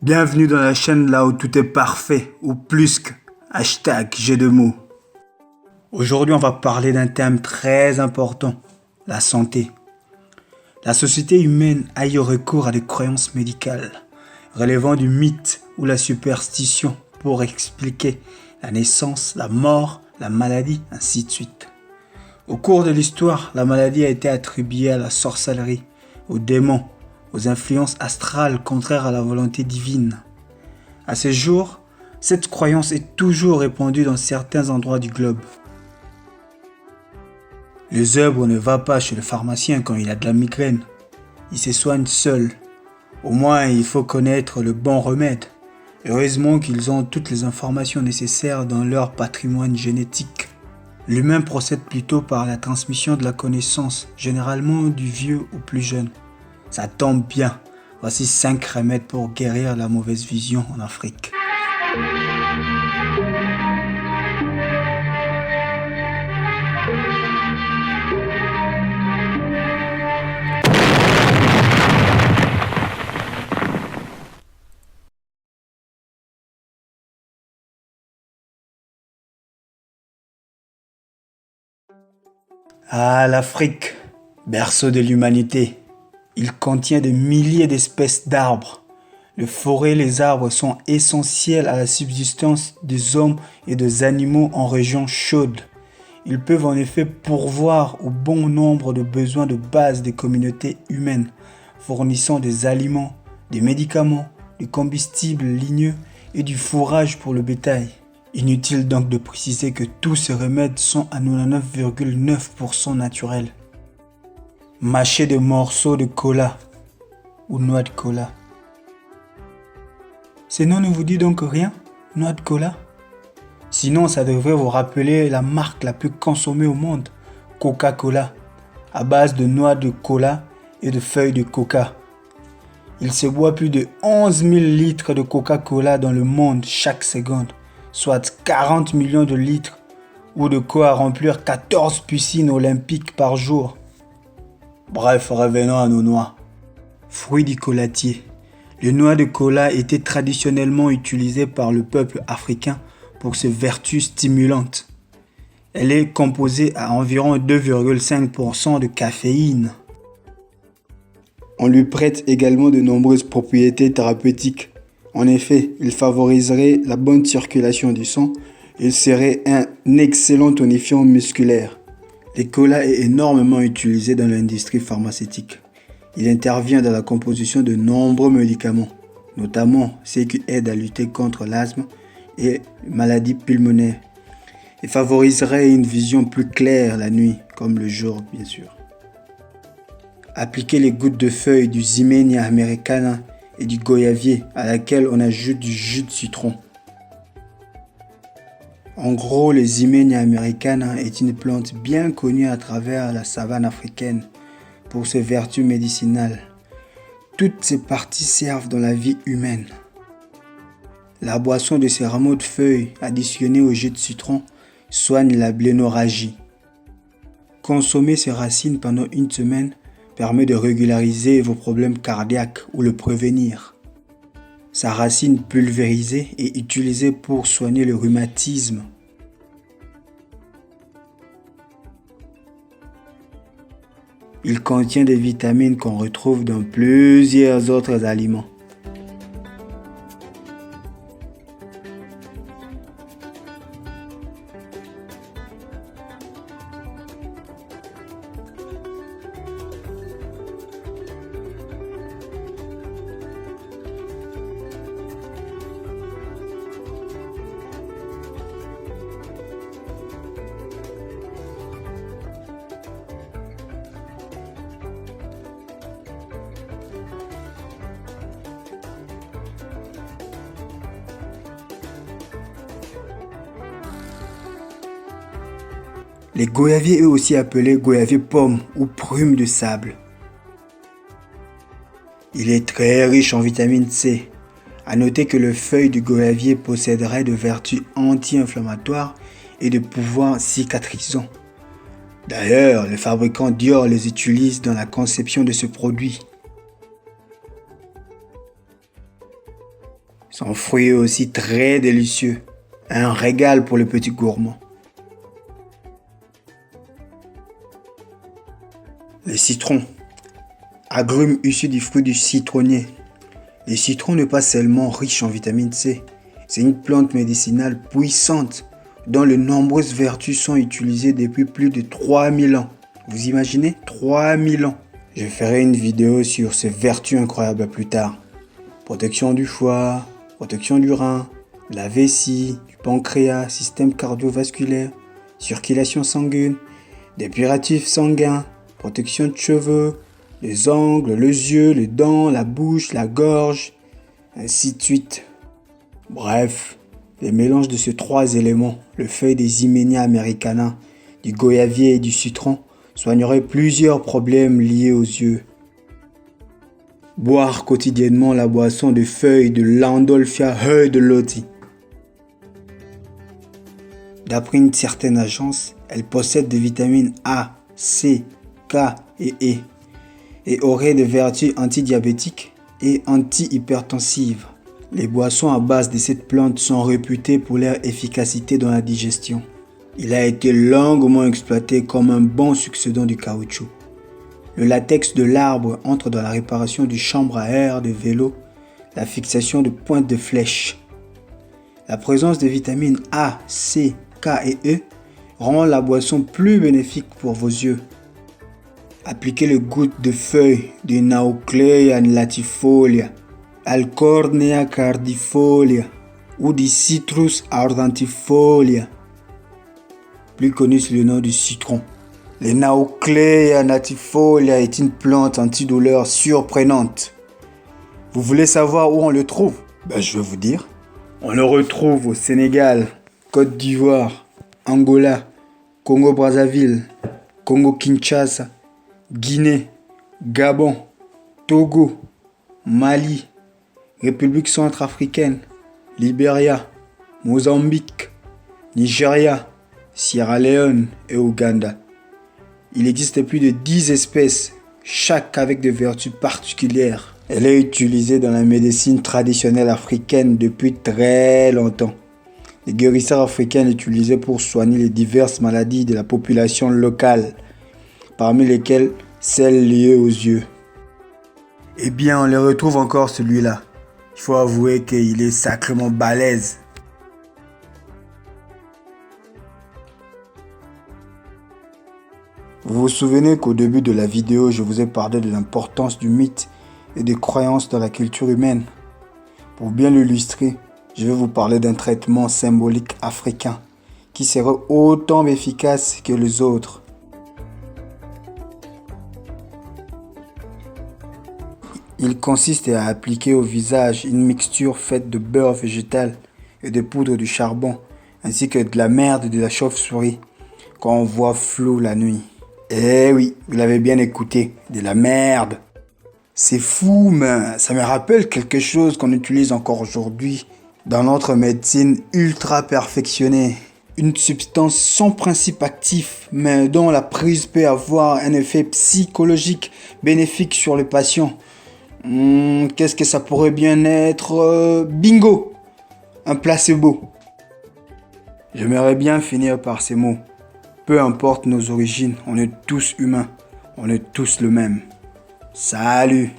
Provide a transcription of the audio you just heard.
Bienvenue dans la chaîne là où tout est parfait, ou plus que. Hashtag jeu de mots. Aujourd'hui, on va parler d'un thème très important, la santé. La société humaine a eu recours à des croyances médicales, relevant du mythe ou la superstition pour expliquer la naissance, la mort, la maladie, ainsi de suite. Au cours de l'histoire, la maladie a été attribuée à la sorcellerie, aux démons, aux influences astrales contraires à la volonté divine. À ce jour, cette croyance est toujours répandue dans certains endroits du globe. Le zèbre ne va pas chez le pharmacien quand il a de la migraine. Il se soigne seul. Au moins, il faut connaître le bon remède. Heureusement qu'ils ont toutes les informations nécessaires dans leur patrimoine génétique. L'humain procède plutôt par la transmission de la connaissance, généralement du vieux au plus jeune. Ça tombe bien, voici 5 remèdes pour guérir la mauvaise vision en Afrique. Ah, l'Afrique, berceau de l'humanité. Il contient des milliers d'espèces d'arbres. Les forêts et les arbres sont essentiels à la subsistance des hommes et des animaux en régions chaudes. Ils peuvent en effet pourvoir au bon nombre de besoins de base des communautés humaines, fournissant des aliments, des médicaments, du combustible ligneux et du fourrage pour le bétail. Inutile donc de préciser que tous ces remèdes sont à 99,9% naturels. Mâchez des morceaux de cola ou noix de cola. Ce nom ne vous dit donc rien, noix de cola? Sinon, ça devrait vous rappeler la marque la plus consommée au monde, Coca-Cola, à base de noix de cola et de feuilles de coca. Il se boit plus de 11 000 litres de Coca-Cola dans le monde chaque seconde, soit 40 millions de litres, ou de quoi remplir 14 piscines olympiques par jour. Bref, revenons à nos noix. Fruits du collatier. Les noix de cola étaient traditionnellement utilisées par le peuple africain pour ses vertus stimulantes. Elle est composée à environ 2,5% de caféine. On lui prête également de nombreuses propriétés thérapeutiques. En effet, il favoriserait la bonne circulation du sang et serait un excellent tonifiant musculaire. Le cola est énormément utilisé dans l'industrie pharmaceutique. Il intervient dans la composition de nombreux médicaments, notamment ceux qui aident à lutter contre l'asthme et les maladies pulmonaires. Il favoriserait une vision plus claire la nuit, comme le jour bien sûr. Appliquez les gouttes de feuilles du Zimenia americana et du goyavier à laquelle on ajoute du jus de citron. En gros, le Zimenia americana est une plante bien connue à travers la savane africaine pour ses vertus médicinales. Toutes ces parties servent dans la vie humaine. La boisson de ces rameaux de feuilles additionnés au jus de citron soigne la blénorragie. Consommer ces racines pendant une semaine permet de régulariser vos problèmes cardiaques ou le prévenir. Sa racine pulvérisée est utilisée pour soigner le rhumatisme. Il contient des vitamines qu'on retrouve dans plusieurs autres aliments. Les goyaviers, eux aussi appelés goyavier pomme ou prune de sable. Il est très riche en vitamine C. À noter que les feuilles du goyavier posséderaient de vertus anti-inflammatoires et de pouvoirs cicatrisants. D'ailleurs, les fabricants Dior les utilisent dans la conception de ce produit. Son fruit est aussi très délicieux. Un régal pour le petit gourmand. Le citron. Agrume issu du fruit du citronnier. Le citron n'est pas seulement riche en vitamine C. C'est une plante médicinale puissante dont de nombreuses vertus sont utilisées depuis plus de 3000 ans. Vous imaginez? 3000 ans. Je ferai une vidéo sur ces vertus incroyables plus tard. Protection du foie, protection du rein, de la vessie, du pancréas, système cardiovasculaire, circulation sanguine, dépuratif sanguin, protection de cheveux, les ongles, les yeux, les dents, la bouche, la gorge, ainsi de suite. Bref, les mélanges de ces 3 éléments, le feuille des Imenia americana, du goyavier et du citron, soignerait plusieurs problèmes liés aux yeux. Boire quotidiennement la boisson de feuilles de Landolphia Hödeloti. D'après une certaine agence, elle possède des vitamines A, C, K et E et aurait des vertus antidiabétiques et antihypertensives. Les boissons à base de cette plante sont réputées pour leur efficacité dans la digestion. Il a été longuement exploité comme un bon succédant du caoutchouc. Le latex de l'arbre entre dans la réparation du chambre à air de vélo, la fixation de pointes de flèche. La présence de vitamines A, C, K et E rend la boisson plus bénéfique pour vos yeux. Appliquez les gouttes de feuilles de Naucleia latifolia, Alcornea cardifolia ou du Citrus ardentifolia, plus connu sous le nom du citron. Le Naucleia latifolia est une plante antidouleur surprenante. Vous voulez savoir où on le trouve? Je vais vous dire. On le retrouve au Sénégal, Côte d'Ivoire, Angola, Congo-Brazzaville, Congo-Kinshasa, Guinée, Gabon, Togo, Mali, République centrafricaine, Libéria, Mozambique, Nigeria, Sierra Leone et Ouganda. Il existe plus de 10 espèces, chaque avec des vertus particulières. Elle est utilisée dans la médecine traditionnelle africaine depuis très longtemps. Les guérisseurs africains l'utilisaient pour soigner les diverses maladies de la population locale, parmi lesquelles celles liées aux yeux. Eh bien, on le retrouve encore celui-là. Il faut avouer qu'il est sacrément balèze. Vous vous souvenez qu'au début de la vidéo, je vous ai parlé de l'importance du mythe et des croyances dans la culture humaine. Pour bien l'illustrer, je vais vous parler d'un traitement symbolique africain qui serait autant efficace que les autres. Il consiste à appliquer au visage une mixture faite de beurre végétal et de poudre de charbon, ainsi que de la merde de la chauve-souris, quand on voit flou la nuit. Eh oui, vous l'avez bien écouté, de la merde. C'est fou, mais ça me rappelle quelque chose qu'on utilise encore aujourd'hui dans notre médecine ultra perfectionnée. Une substance sans principe actif, mais dont la prise peut avoir un effet psychologique bénéfique sur le patient. Qu'est-ce que ça pourrait bien être? Bingo! Un placebo. J'aimerais bien finir par ces mots. Peu importe nos origines, on est tous humains. On est tous le même. Salut!